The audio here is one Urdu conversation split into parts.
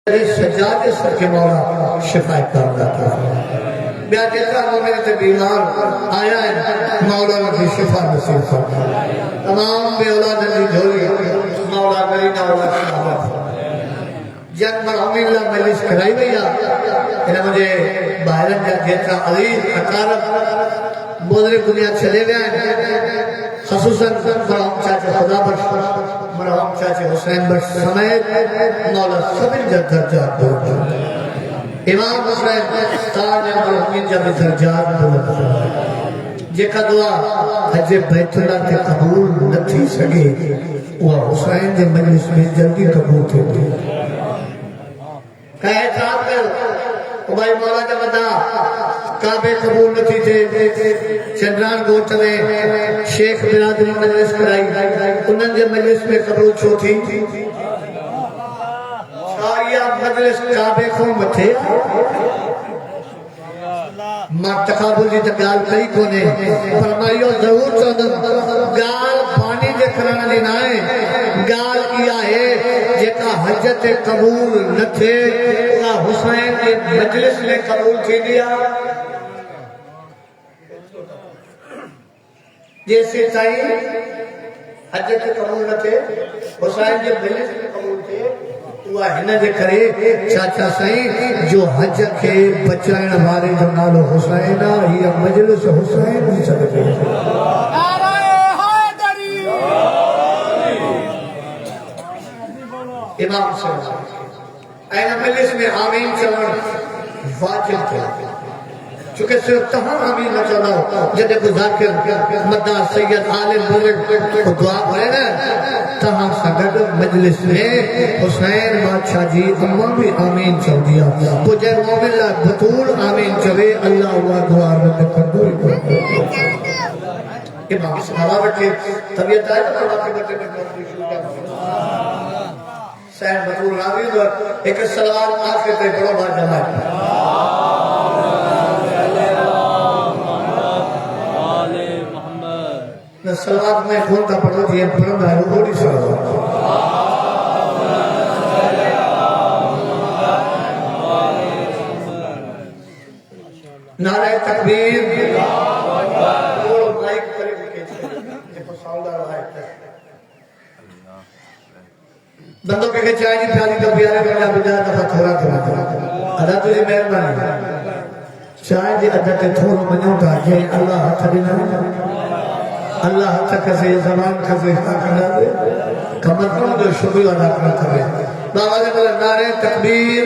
سجاد سر کے مولا شفا کاملہ کیا بیا جتنا مومن تے بیمار آیا ہے مولا نے شفا نصیب فرمایا تمام بے اولاد دی جھولی مولا کری نہ اولا شفاعت جن مرحوم اللہ مجلس کرائی بھیا انہیں مجھے باہرن جا جتنا عزیز اقارب بزرگ دنیا چلے گئے خصوصاً مرحوم چاچے خدا بخش مرحوم چاچے حسین بخش سمیت مولا سبن جا درجات بلند امام حسین تاج مرحومین جا بھی درجات بلند جے کا دعا حج بیت اللہ تے قبول نہ تھی سگے وہ حسین دے مجلس میں جلدی قبول تھے کہے اعتراف کر بھائی مولا جا بتا کعبے قبول نہ تھی تھے چندران گوٹ میں شیخ برادری مجلس کرائی انہوں نے مجلس میں قبول چھو تھی شاریہ مجلس کعبے کو مٹھے ماں تقابل جی تقال کئی کونے فرمائیو ضرور چاہتا گال پانی دے کرانا دینا ہے گال کیا ہے جے کا حجت قبول نہ تھے حسین کے مجلس میں قبول تھی دیا جیسے چاہیے حجت قبول نہ تھے حسین کے مجلس میں قبول تھے وہ ہنہ دے کرے چاچا سائیں جو حج کے بچائن ہمارے جو نالو حسینہ یہ مجلس حسین بھی صدقے امام حسین این مجلس میں آمین چلن واجب تھے چونکہ صرف تہاں آمین نہ چلا جدے گزار کے مدار سید عالم بزرگ کو دعا پڑے نا تہاں سگڑ مجلس میں حسین بادشاہ جی امام بھی آمین چل دیا پجے مومن اللہ بطول آمین چلے اللہ ہوا دعا رب کردوئی امام صحابہ بٹھے طبیعت آئے تو اللہ کے بٹے میں کرتی شروع کیا سین بطول راوی دور ایک سلوات آخر تے بڑو بار جمائے سلوات میں کھول کا پڑھو جی پرند ہے وہ بڑی سلوات نعرہ تکبیر بندوں کے چاہے جی پیاری کا پیارے بڑا بجا دفعہ تھوڑا تھوڑا ادا تجھے مہربانی چاہے جی ادا تے تھوڑا منوں کا جے اللہ ہاتھ دینا اللہ تک سے زمان کا سے کرنا دے کمر کم جو شکر ادا کرنا کرے بابا نے بولا نعرہ تکبیر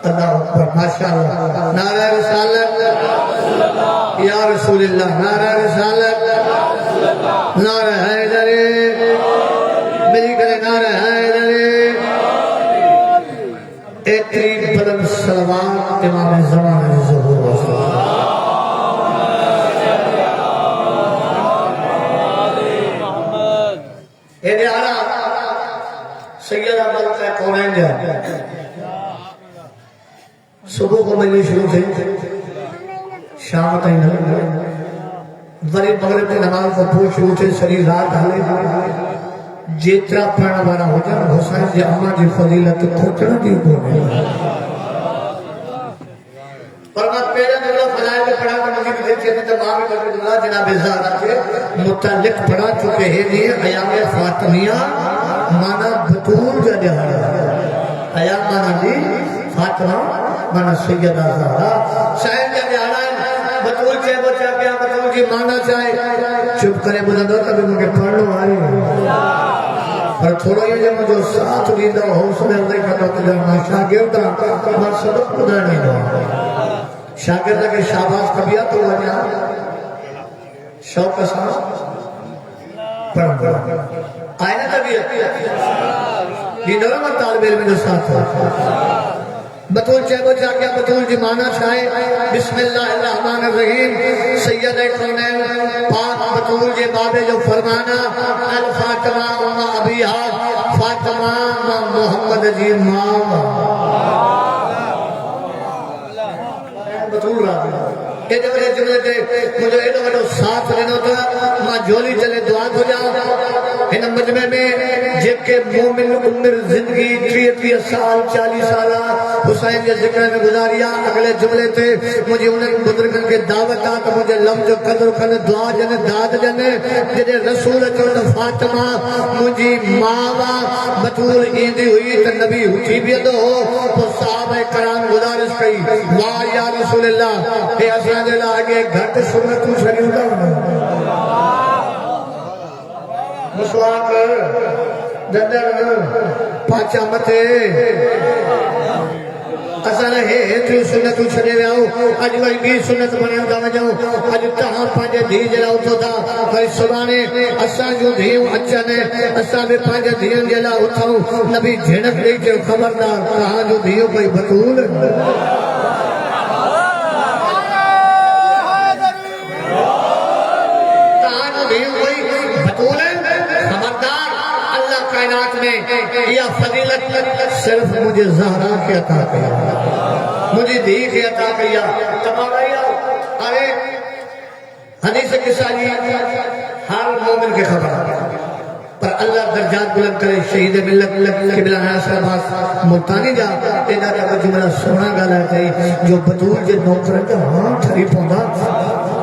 اللہ اکبر ماشاءاللہ نعرہ رسالت یا رسول اللہ نعرہ رسالت نعرہ حیدر میری کرے نعرہ حیدر اتری بلند سلوات امام زمان ظہور وسلم یہ آرہ سیدہ بلقہ کونین جائے صبح کو مجھے شروع تھے شام تھی وری مغرب کے نماز کو پوچھ شروع تھے سری رات ڈھالے جیترا پڑھنا بارا ہو جائے حسین جی اماں جی فضیلت کھوٹنا دی کونے پر میں پہلے نگلہ فضائل میں پڑھا کہ مجھے بھی دیکھتے تھے ماں میں بکر اللہ جناب زہرہ کے متعلق پڑھا چکے ہیں یہ ایام فاطمیہ مانا بطول جا جہاں ایام مانا جی فاطمہ مانا سیدہ زہرہ شاید جا جہاں بطول چاہے وہ چاہے کیا بطول جی مانا چاہے چپ کرے بنا دو تبھی مجھے پڑھنو آئی اور تھوڑا یہ جب مجھے ساتھ لیدہ حوصلے اللہ کا تقدر میں شاگردہ میں سبق خدا نہیں دوں شاگردہ کے شاباز کبھیا تو وجہ شوق کا ساتھ پڑھا آئے نا طبیعت یہ نرمت طالب علم جو ساتھ ہو بطول چاہے وہ چاہے کیا بطول جی مانا چاہے بسم اللہ الرحمن الرحیم سید کونین پاک بطول جی بابے جو فرمانا الفاطمہ امہ ابیہا فاطمہ محمد جی ماما بطول رہا ایڈے وڈے جملے تے مجھے ایڈو وڈو ساتھ لینا تھا ماں جولی چلے دعا ہو جا ان مجمع میں جب کہ مومن عمر زندگی 30 سال 40 سالہ حسین کے ذکر میں گزاریا اگلے جملے تے مجھے انہیں بزرگن کے دعوت آتا مجھے لفظ قدر کن دعا جنے داد جنے جنہیں رسول چلن فاطمہ مجھے ماں بطول ایندی ہوئی تو نبی ہوتی بھی دو تو صحابہ کرام گزارش کئی واہ یا رسول اللہ اے اسلام دے آگے گھٹ سنت تو شریف دا مسواک دندر پاچا متے اساں ہے تو سنت چھڑے ویاو اج وئی بھی سنت بنیا دا وجاو اج تہاں پانچ دی جلا اٹھو دا بھائی سبحانے اساں جو دیو اچنے اساں بھی پانچ دیاں جلا اٹھاو نبی جھڑک لئی تے خبردار کہاں جو دیو کوئی بطول کہاں جو دیو کوئی بطول خبردار اللہ کائنات میں یہ فضیلت صرف مجھے زہرا کے عطا کیا مجھے دی کے عطا کیا تمہارا آئے حدیث کے ساتھ ہر مومن کے خبر پر اللہ درجات بلند کرے شہید ملت قبلہ ناصر عباس ملتانی جا اینا کا جملہ سونا گالا ہے جو بطول جے نوکرن کا ہاں ٹھری پوندا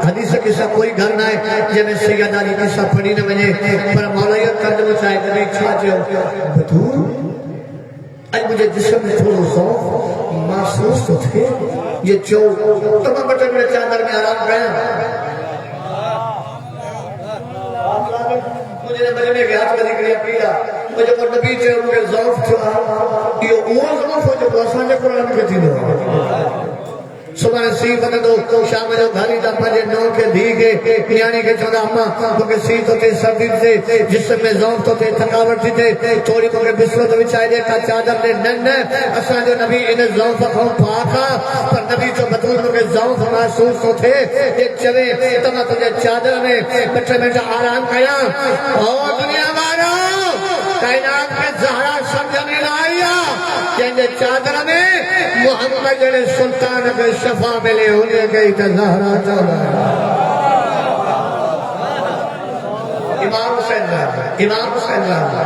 حدیث کے ساتھ کوئی گھر نہ ہے جنہیں سید علی کے ساتھ پڑھی نہ بنے پر مولیت کرد مچائے کبھی چھا جو بطول آج مجھے جسم میں تھوڑا خوف محسوس تو تھے یہ چو تمام بٹر میرے چادر میں آرام گیا مجھے نے بجنے کے ہاتھ کا ذکر کیا مجھے پر نبی چھے مجھے ضعف تھا یہ اوہ ضعف ہو جو آسان جے قرآن کے تھی دو صبح سی بند دو شام جو گھری دا پجے نو کے دیگے نیانی کے چودہ اممہ مکہ سی تو تے سردی سے جسم میں ضعف تو تے تھکاوٹ تھی تے تھوڑی مکہ بسرو تو بچائے دے کا چادر دے نن اساں جو نبی انہیں ضعف کھوں پاکا پر نبی جو بطول مکہ ضعف محسوس تو تھے یہ چلے تمہ تجھے چادر میں بچے میں جو آرام کیا اور دنیا مارا کائنات میں زہرا سمجھنے لائیا جنہیں چادر میں محمد جنہیں سلطان کے شفا ملے ہونے گئی تو زہرا چاہتا امام حسین رہا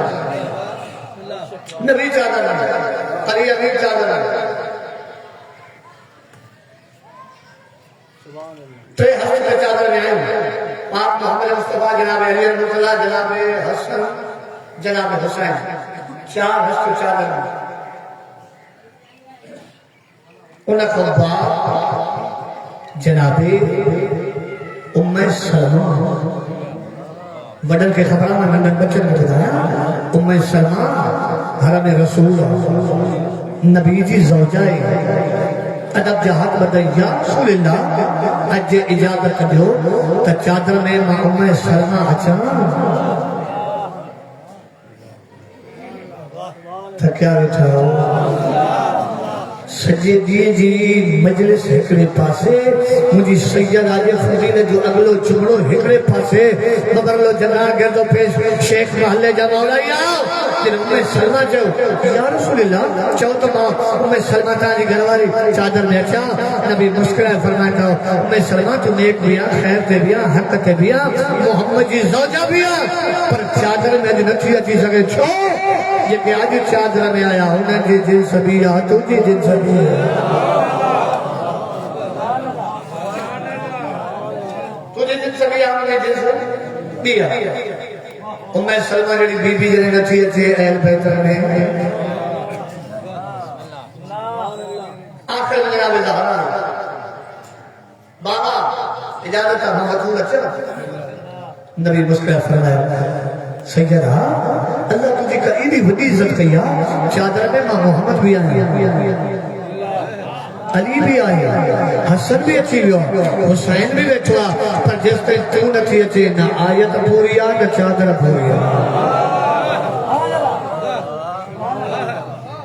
نبی چادر رہا علی امیر چادر رہا تو یہ حسن کے چادر میں آئے آپ محمد مصطفیٰ جناب علی اللہ جناب حسن جناب حسین چار ہست چادر میں انہاں کو باپ جناب ام سلمہ بدل کے خبرہ میں نندن بچن میں بتایا ام سلمہ حرم رسول نبی جی زوجائے ادب جہاد بدائی یا رسول اللہ اج اجازت دیو تا چادر میں ماں ام سلمہ اچھا تا کیا بیٹھا ہو سجے دیئے جی مجلس ہکڑے پاسے مجھے سید آجے فضیلہ جو اگلو چمڑو ہکڑے پاسے مبرلو جنرال گردو پیش شیخ محلے جا مولائی آؤ جن ام سلمہ جو یا رسول اللہ چاہو تو ماں ام سلمہ تانی گھرواری چادر میں اچھا نبی مسکرہ فرمائے تھا ام سلمہ تو نیک بیا خیر تے بیا حق تے بیا محمد جی زوجہ بیا پر چادر میں جو نتھی اچھی سکے چھو یہ کہ آج چادر میں آیا انہیں جی جن سبھی آ تو جی جن سبھی تجھے جن سبھی آنے جن سبھی ام سلمہ جڑی بی بی جنہیں نتھی اچھی اہل بیتر میں آخر میں جناب زہرا بابا اجازت ہے محمد اچھا نبی مسکرہ فرمایا سیدہ اللہ تجھے کا ایدی وڈی عزت کیا چادر میں ماں محمد بھی آئی علی بھی آئی حسن بھی اچھی بھی حسین بھی بیٹھوا پر جس تے تو نتھی اچھی نہ آیت پوریا نہ چادر پوریا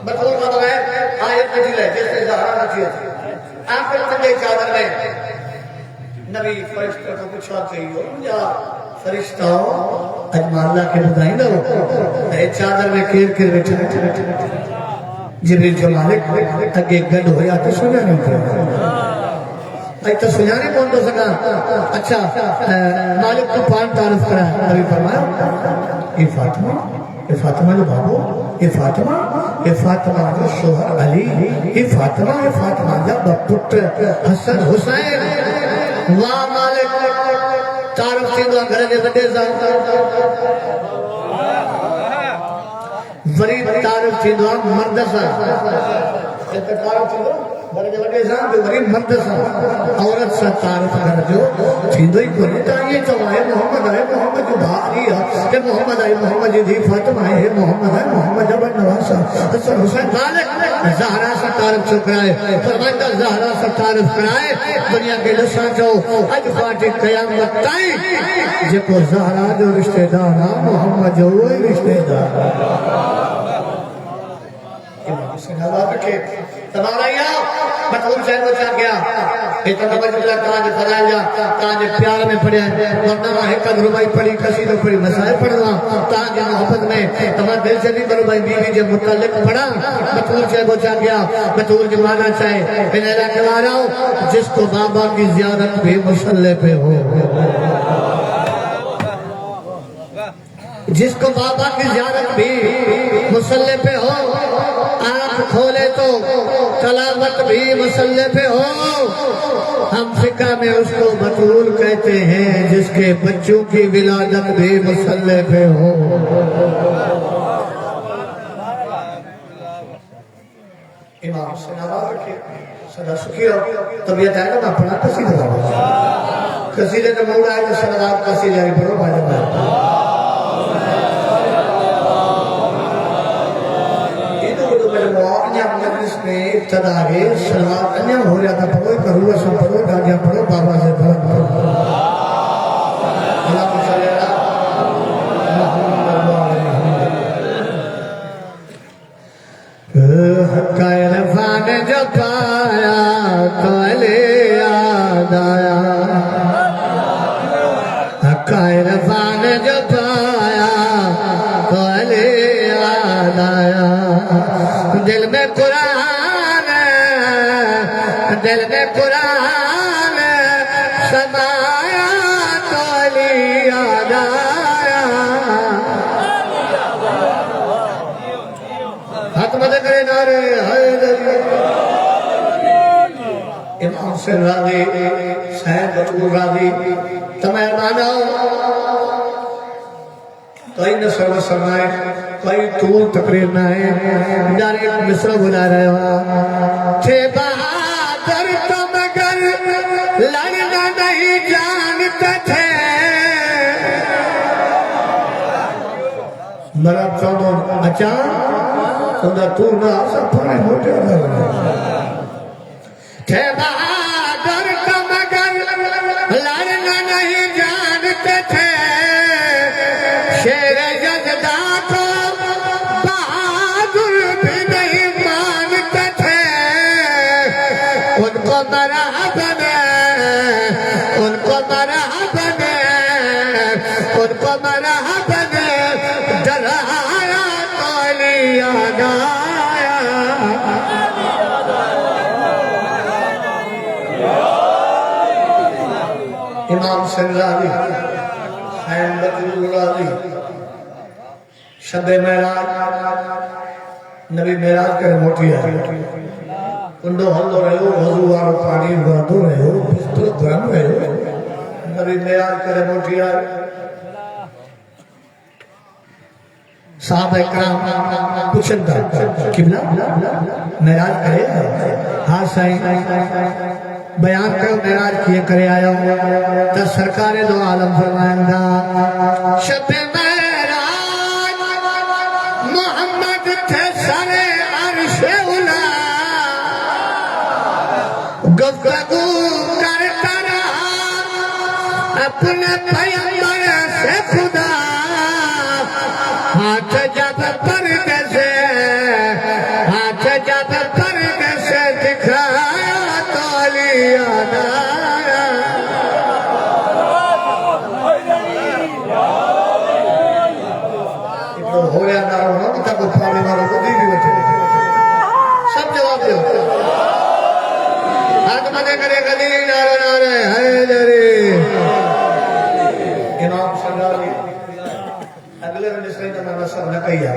بطور مطلب ہے آیت نتھی لے جس تے زہرا نتھی اچھی آخر تجھے چادر میں نبی فرشتہ کو پوچھا چاہیے یا فرشتہ اجمع اللہ کے بدائی نہ ہو اے چادر میں کیر کر بیٹھے جبریل جو مالک اگے گڈ ہویا تو سنا نہیں تھا تو سنانے کون تو سکا اچھا مالک کو پان تعارف کرا نبی فرمایا یہ فاطمہ جو بابو یہ فاطمہ جو شوہر علی یہ فاطمہ جب پتر حسن حسین واہ مالک تعارف تھی دو گھر دے بڑے زان وری تعارف تھی دو مرد سا تعارف تھی دو بڑے بڑے زان جو وری مرد سا عورت سا تعارف کر جو تھیندو ہی کوئی تا یہ چوائے محمد جو بھاری ہے کہ محمد جی دی فاطمہ ہے محمد جب نواسا حسن حسین مالک زہرا سا تعارف چکرائے فرمائدہ زہرا سا تعارف کرائے دنیا کے لسان جو اج فاٹی قیامت تائی جے کو زہرا جو رشتہ دار محمد جو وہی رشتہ دار تمہارا یا مطلوب شہر کو چاہ گیا ایتا نمبر جبلا کہاں جے فضائل جا کہاں جے پیار میں پڑھے ورنہ ایک ربائی پڑھی قصیدہ پڑھی مسائل پڑھنا کہاں جے محبت میں تمہارا دل سے نہیں ربائی بیوی جے متعلق پڑھا مطلوب شہر کو چاہ گیا مطلوب جمانا چاہے میں نے کہا رہا ہوں جس کو بابا کی زیارت بھی مسلح پہ ہو جس کو بابا کی زیارت بھی مسلح پہ ہو آنکھ کھولے تو تلاوت بھی مسلح پہ ہو ہم فقہ میں اس کو بطول کہتے ہیں جس کے بچوں کی ولادت بھی مسلح پہ ہو امام سے نواز رکھے صدا سکی ہو طبیعت ہے نا پڑھا قصیدہ قصیدہ کا مولا ہے جو صلوات قصیدہ ہے پڑھو بھائی مجلس میں ابتدا ہے سلوات انیا ہو رہا تھا پڑھو کرو سب پڑھو گاڑیاں پڑھو بابا سے پڑھو اللہ صلی اللہ حق عرفان جو پایا تو علی یاد آیا حق عرفان جو پایا تو علی یاد آیا دل میں قرآن سمایا تو علی یاد آیا ہاتھ مدد کرے نعرے حیدری امام حسین راضی سید بطول راضی تمہیں مانا کوئی نصر و سرمائے کوئی طول تقریر نہ ہے جانے ایک مصرہ بنا رہے ہو تھے بہادر تو مگر لڑنا نہیں جانتے تھے مرد چودوں اچان سندر تو نہ سب پڑھے ہوتے تھے بہادر تو مگر لڑنا نہیں جانتے تھے شیر یزدہ کو بہادر بھی نہیں مانتے تھے ان کو مرحبا ڈرایا تو علی یاد آیا امام حسین راضی حسین بطول راضی شب معراج نبی معراج کرے موٹی ہے کنڈو ہلو رہے ہو وضو وارو پانی بھردو رہے ہو بستر گرم رہے ہو نبی معراج کرے موٹی ہے صحابہ اکرام پوچھن تھا قبلہ معراج کرے ہاں سائیں بیان کرو معراج کیے کرے آیا ہوں تا سرکار دو عالم فرمائیں گا شب معراج محمد تھے سر عرش اولا گفتگو کرتا رہا اپنے پیغمبر سے خدا ہاتھ جب پردے سے دکھایا تو علی یاد آیا ہو رہا نہ ہونا کہ تک پھاڑے والوں کو دی بھی بچے سب جواب دے ہاتھ نعرے کرے گلی نعرے نعرے حیدری امام صلی اگلے میں سے نہ نصر نہ کیا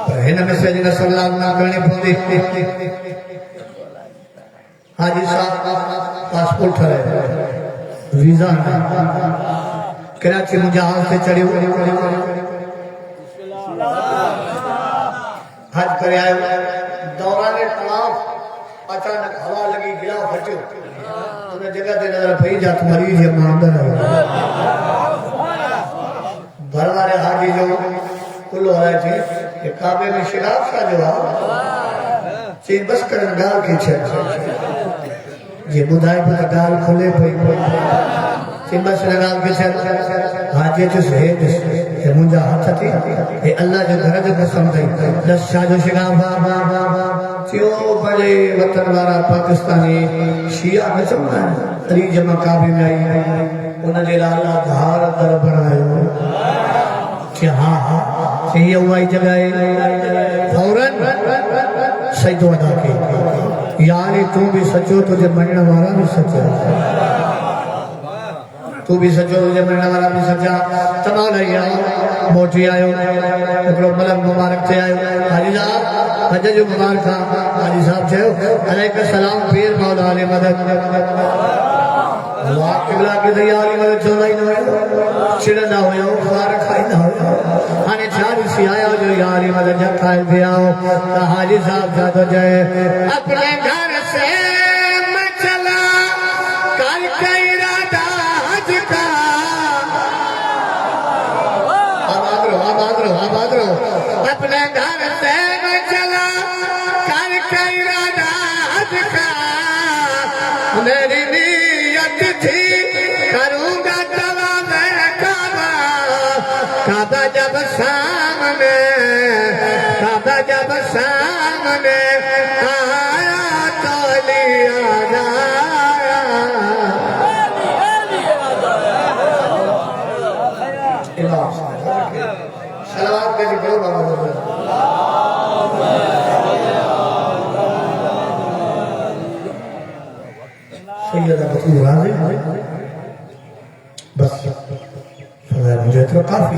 پر ہے نہ سے نصر اللہ نہ کرنی پوندی حاجی صاحب پاسپورٹ ہے ویزا کراچی مجاہد سے چڑھی حج کرے آئے دوران طواف اچانک ہوا لگی گلا پھٹو انہیں جگہ دے نظر پئی جات مریض یا ماندر ہے بھر والے حاجی جو کلو آئے تھے کہ کعبے میں شراب کا جواب چین بس کرن گال کی چھے یہ بدھائی پر گال کھلے پئی چین بس کرن گال کی چھے حاجی جو سہید ہے منجا ہاتھ تھی اے اللہ جو گھر جو قسم تھی دس شاہ جو شگاف چیو بڑے وطن وارا پاکستانی شیعہ میں چمنا ہے علی جمع کعبے میں آئی انہوں نے اللہ دھار در بنائے کہ ہاں یہ ہوائی جگہ ہے فوراً سجدو ادا کی یعنی تو بھی سچو تجھے مننا والا بھی سچا تو بھی سچو تجھے مننا والا بھی سچا تمام آئی موٹی آئے اکڑو ملک مبارک تھے آئے حاجی صاحب حجہ جو مبارک تھا حاجی صاحب تھے علیہ السلام پیر مولا علی مدد اللہ قبلہ کی دیاری مدد چولا ہی نہ ہوئے چڑھنا ہوئے ہو فارق آئی نہ ہوئے آنے چاری سی آیا جو یاری مدد جب کھائل بھی آؤ حاجی صاحب جا تو جائے اپنے گھر سے میں چلا کر کے ارادہ حج کا آباد رو اپنے گھر سے میں چلا کر کے ارادہ حج کا میری نیت تھی کروں گا طواف کعبہ کعبہ جب سامنے کعبہ جب سامنے آیا تو لیا جایا سلام کے جی کرو بابا سیدہ بطول راضی بس فرمایا مجھے اتنا کافی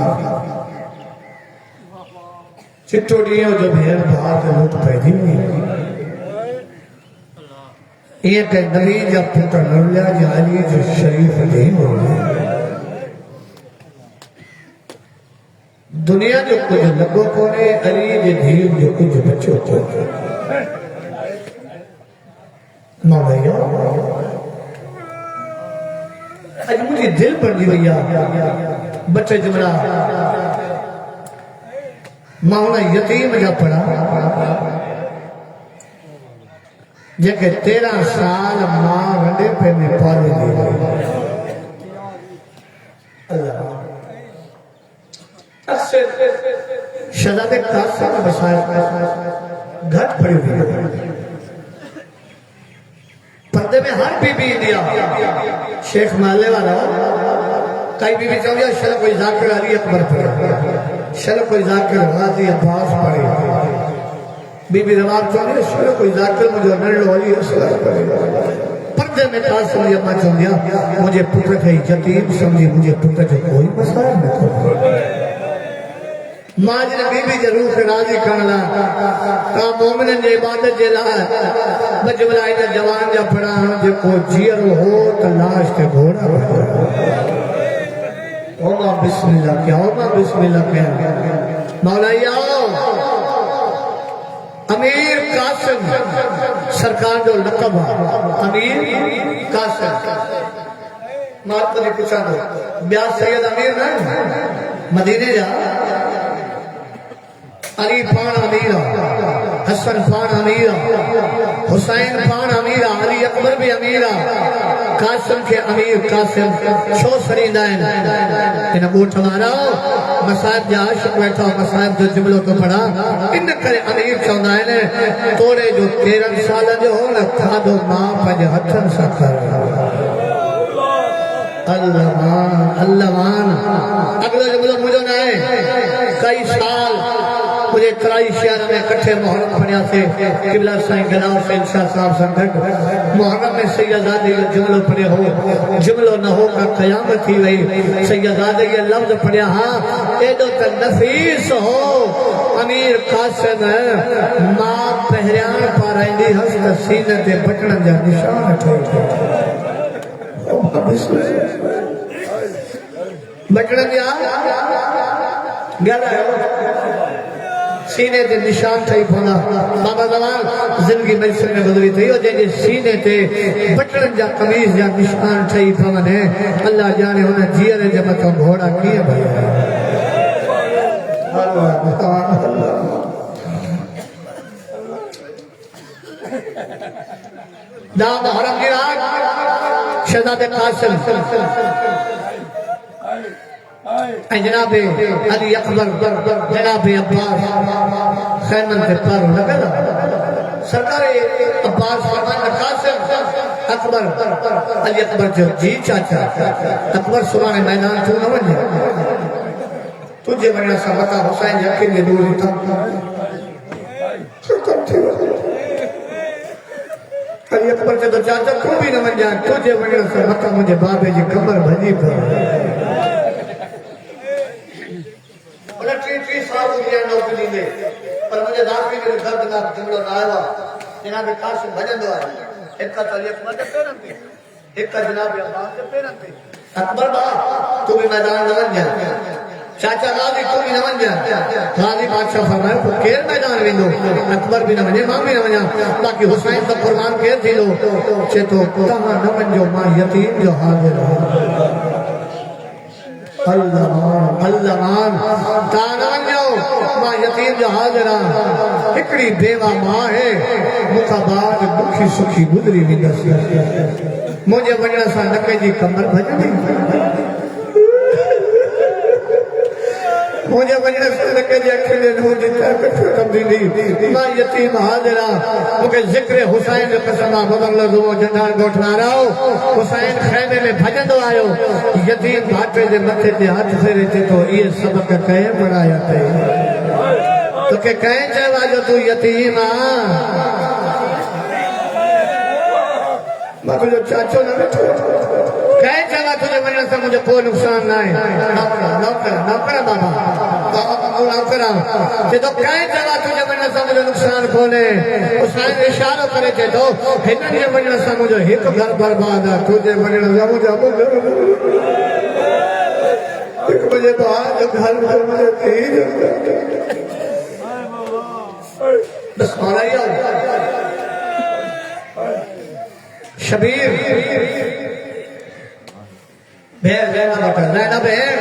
چٹو ڈیوں جو بھیر بہار کے لوٹ پیدی ہوئی یہ کہ نبی جب پتر نرلیا جالی جو شریف دین ہوئی دنیا جو کچھ لگو کونے علی جو دھیر جو کچھ بچو کو مولا آج مجھے دل پر دی بھیا بچے جمرہ مولا یتیم جا پڑا جے کہ 13 سال ماں رڈے پہ میں پالے دی اللہ شہزاد قاسم بسائے گھٹ پڑی ہوئی پردے میں ہر بی بی دیا شیخ محلے والا کئی بی بی چاہو یا شل کوئی ذاکر علی اکبر پڑے شل کوئی ذاکر غازی عباس پڑے بی بی رواب چاہو یا شل کوئی ذاکر مجھے نرلو علی اصلاح پڑے پردے میں قاسم علی اکبر چاہو یا مجھے پتر کئی یتیم سمجھی مجھے پتر جو کوئی مسائل میں تھا ماجر بی بی جروح راضی کرنا تا مومنن جے عبادت جے لائے بجبلائی جا جوان جا پڑا جے کو جیر ہو تا لاش تے گھوڑا پڑا اوما بسم اللہ کیا اوما بسم اللہ کیا مولائی آؤ امیر قاسم سرکار جو لقب امیر قاسم مارتا نے پوچھا دو بیاس سید امیر نہیں مدینے جا علی پان امیرہ حسن پان امیرہ حسین پان امیرہ علی اکبر بھی امیرہ قاسم کے امیر قاسم شو سری دائن انہا گوٹھ ہمارا مسائب جا عاشق بیٹھا مسائب جو جملوں کو پڑھا انہ کرے امیر چوندائن توڑے جو 13 سالہ جو ہونا تھا دو ماں پج ہتھن سا کر اللہ مان اگلا جملہ مجھے نہ ہے کئی سال مجھے ترائی شہر میں کٹھے محرم پڑھیا سے قبلہ سائیں گناو سے شاہ صاحب سنگھٹ محرم میں سیدزادے یہ جملو پڑھے ہو جملو نہ ہو کا قیامت ہی وئی سیدزادے یہ لفظ پڑھیا ہاں ایڈو تک نفیس ہو امیر قاسم ماں پہریان پارائندی ہست سینہ دے بٹن جا نشان اٹھائی بٹن جا گلا ہے سینے تے نشان تھئی پونا بابا زمان زندگی مجسر میں گزری تھی اور جنگی سینے تے بٹن جا قمیض جا نشان تھئی پونے اللہ جانے ہونا جیرے جب تو گھوڑا کیے بھائی دا محرم کی رات شہزاد قاسم جناب علی اکبر جناب عباس خیمن کے پاروں لگا سرکار عباس خیمن قاسم اکبر علی اکبر جو جی چاچا اکبر سرانے میدان تو نہ ونجے تجھے بڑھنا سا بتا حسین یقین یہ دوری تھا علی اکبر سے تو چاچا تو بھی نہ ونجا تجھے بڑھنا سا بتا مجھے بابے جی کمر بھجی پر ٹری سال ہو گیا نوکری دے پر مجھے داخلی میرے دردناک جملہ نہ آیا جناب قاسم بھجن دو آئے ایک کا علی اکبر کے پیرن پہ ایک کا جناب عباس کے پیرن پہ اکبر با تو بھی میدان نہ بن جا چاچا غازی تو بھی نہ بن جا غازی بادشاہ فرمائے تو کیر میدان بھی دو اکبر بھی نہ بنجے ماں بھی نہ بنجا باقی حسین کا قربان کیر تھی لو چھے تو کہاں نہ بن جو ماں یتیم جو حاضر ہو اللہ مان تانا بنجاؤ ماں یتیم جو حاضران اکڑی بیوہ ماں ہے مقابات دکھی سکھی گدری بھی دسی مجھے بجڑا سا نکے جی کمر بھجا نہیں مجھے بجڑا سا نکے جی اکھلے نو جتا کٹھو تبدیلی ماں یتیم حاضران مجھے ذکر حسین قسمہ مدر لزو جنڈان گوٹھنا رہو حسین خیمے میں بھجن دو آئو یتیم بھاٹے دے متھے دے ہاتھ پھیرے تھے تو یہ سبق کہیں بڑھایا تھے تو کہ کہیں چاہوا جو تو یتیم ماں کو جو چاچو نہ بیٹھو کہیں چاہوا تجھے بننا سے مجھے کوئی نقصان نہ ہے نوکرہ بابا نوکرہ کہ تو کہیں چاہوا تجھے بننا سے مجھے نقصان کھولے حسین اشارہ کرے تھے تو ہنن یہ بننا سے مجھے ایک گھر برباد ہے تجھے بننا سے مجھے ایک بجے تو آج گھر مجھے تیر بس مانا ہی آؤ شبیر بہن زینب بٹا زینب بہن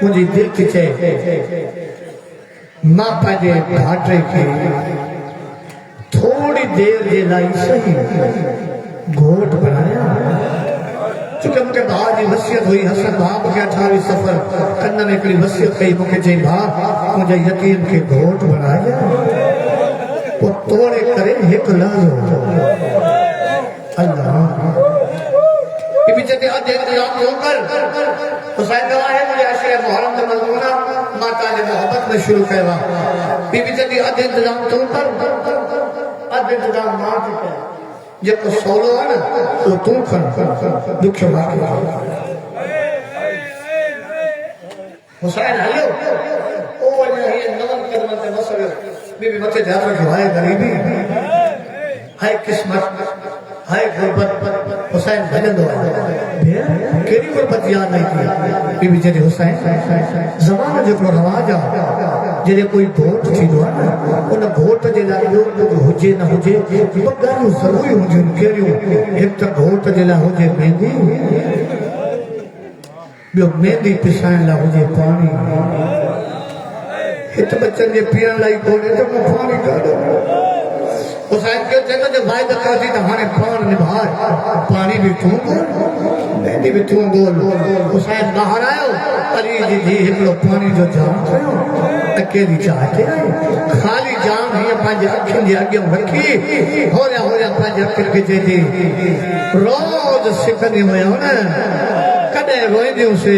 مجھے دل کی چھے ماں پہلے بھاٹے کی تھوڑی دیر جے لائی صحیح گھوٹ بنایا چونکہ مجھے بھائی جی وسیعت ہوئی حسن بھاپ کے 18 سفر کنہ میں کلی وسیعت کئی مجھے جائیں بھاپ مجھے یتیم کے گھوٹ بنایا وہ توڑے کرے ایک لازو اللہ کہ پیچھے تے آدھے انتظام ہو کر حسین گواہ ہے مجھے عشر محرم دے مضمونہ ماتا نے محبت میں شروع کروا پیچھے تے آدھے انتظام تو کر آدھے انتظام ماں کے کر جب کو سولو ہے نا تو تو کر دکھ باقی حسین حلیو او یہ نمن قدمت سے مسئلہ بی بی مچے جہاں رکھو ہائے غریبی ہائے قسمت ہائے غربت حسین بھجن دو آئے کیری غربت یاد نہیں کی بی بی جنہی حسین زمانہ جو کو رواجہ جنہی کوئی گھوٹ تھی دو آئے انہا گھوٹ جنہا جو ہوجے نہ ہوجے بگانو ضروری ہوجے ان کیریوں ایک تا گھوٹ جنہا ہوجے مہندی بیو مہندی پسائن لا ہوجے پانی ات بچن جے پیان لائی کونے تو میں پانی کھاڑا حسین کیوں چاہتا جو بھائی دکھا تھی تو ہمارے پان نبھائے پانی بھی توں گول مہندی بھی توں گول حسین باہر آئے پری جی جی ہملو پانی جو جام کرو اکیلی چاہتے آئے خالی جام ہی پانچ اکھن جی آگے رکھی ہو رہا پانچ اکھن کے جی روز سکھنی ہویا ہونا کدے روئے دیوں سے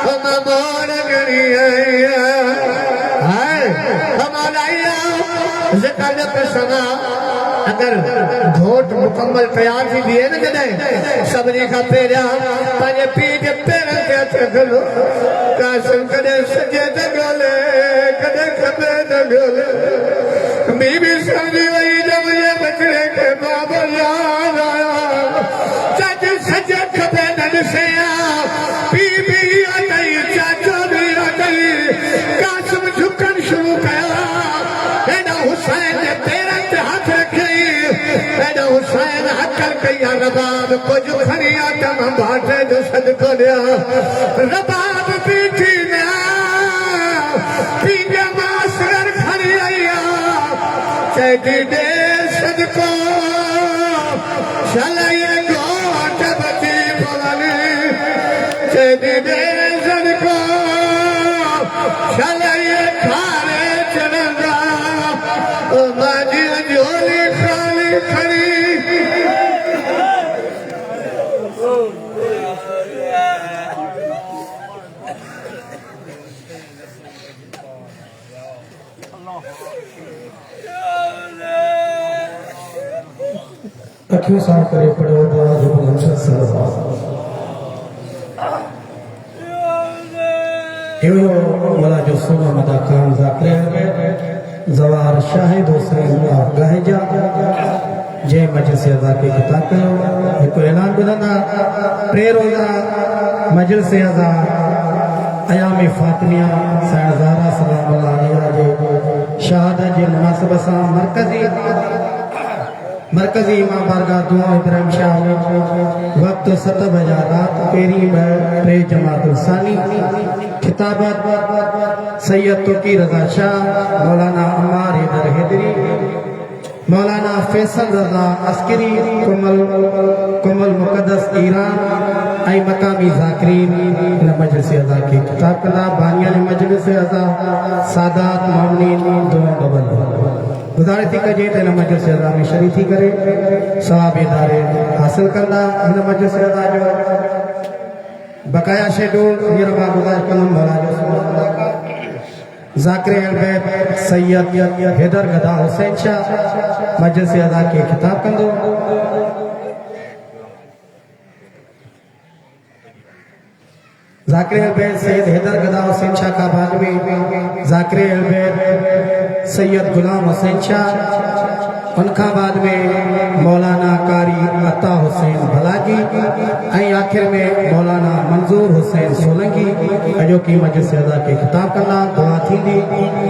ممار گری ہمارا ذکر سنا اگر گھوٹ مکمل تیار تھی دیئے نا جدائے سبری کا پیرا پانے پیج پیرا کیا چکلو قاسم کدے سجے دگلے کدے کبے دگلے بی بی سانی وئی جب یہ بچڑے کے بابا یاد آیا چاچ سجے کبے ننسیا بی بی آتائی چاچا بھی آتائی قاسم جھکن شروع کیا ایڈا حسین نے پیرا ہاتھ رکھئی ایڈا حسین حکل کیا رباب کچھ کھنی آتا میں بھاٹے جو صدقہ دیا رباب بیٹھی نیا پیجا ماسرر کھنی آیا چیٹی دے صدقہ شلائی گوٹ بچی بولانی چیٹی دے صدقہ شلائی کھارے چلنگا ماجی جولی خالی کھڑی اکھیوں صاحب کرے پڑے ہو دعا جو بلنشت صلی اللہ علیہ وسلم ملا جو سنو مدہ خان ذاکرے زوار شاہد حسین اللہ گاہے جا جے مجلس ازا کی کتاب کرو ایک اعلان بلندہ پرے روزہ مجلس ازا ایام فاطمیہ سینزارہ سلام اللہ علیہ جے شہادت جے مناسب سا مرکزی امام بارگاہ دعا ابراہیم شاہ وقت 7 بجا رات پیری پرے جماعت الثانی خطابت سید ترکی رضا شاہ مولانا عمار حیدر حیدری مولانا فیصل رضا عسکری کمل مقدس ایران ای مقامی ذاکرین مجلس ازا کی خطاب کردہ بانیان مجلس ازا سادات مومنین دعا قبل گزارش تھی کہ جیتے ان مجلس ازا میں شریفی کرے ثواب ادارے حاصل کردہ ان مجلس ازا جو بقایا شیڈول میرا گزارش کنم مولا جو ذاکر البیت سید حیدر گدا حسین شاہ مجلس ازا کے خطاب کندو ذاکر البیت سید حیدر گدا حسین شاہ کا بعد میں ذاکر البیت سید غلام حسین شاہ ان کا بعد میں مولانا قاری عطا حسین بھلاگی ائیں آخر میں مولانا منظور حسین سولنگی جو کی مجلس ازا کے خطاب کرنا دعا تھی دی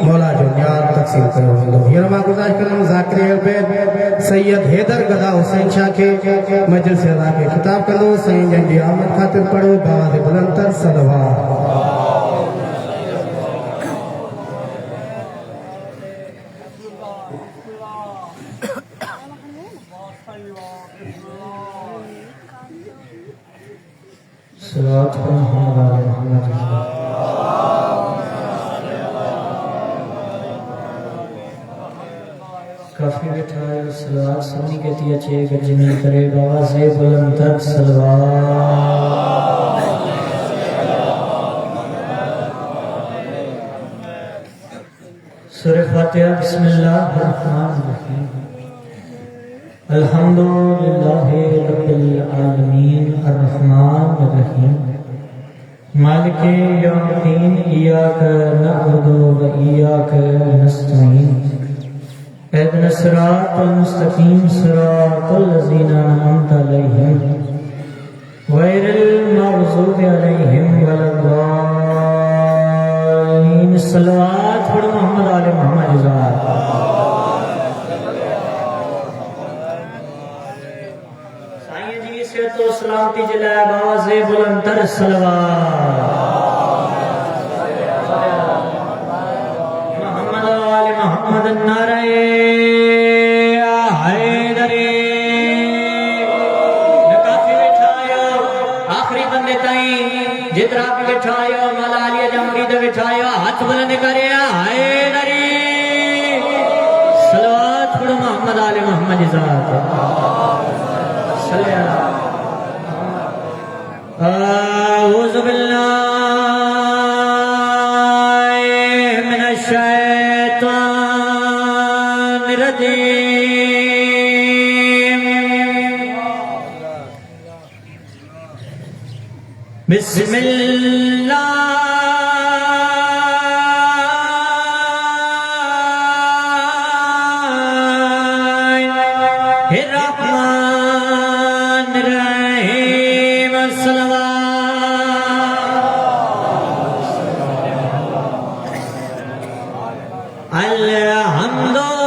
مولا جو نیاد تقسیم کرو یہ رما گزارش کرنا ذاکر البیت سید حیدر گدا حسین شاہ کے مجلس ازا کے خطاب کرو سین جنگی آمد خاطر پڑھو باواز بلندتر صلوات صلوات محمد آل محمد کافی بیٹھا ہے صلوات سنی کہتی اچھے گجمی کرے باواز بلندتر صلوات سورہ فاتحہ بسم اللہ الرحمن الرحیم الحمدللہ رب العالمین الرحمن الرحیم مالک یوم الدین ایاک نعبد و ایاک نستعین اهدنا الصراط المستقیم صراط الذین انعمت علیہم غیر المغضوب علیہم ولا الضالین صلوات پڑھ محمد آل محمد ذات تو سلامتی جلائے باواز بلندتر صلوات محمد آل محمد نعرہ حیدری کافی بٹھایا آخری بندے تائیں جترا بھی بٹھایا مولا علی جمرید بٹھایا ہاتھ بلند کرے حیدری صلوات پڑھ محمد آل محمد ذات صلی اللہ أعوذ بالله بسم اللہ الرحمن الرحیم الحمد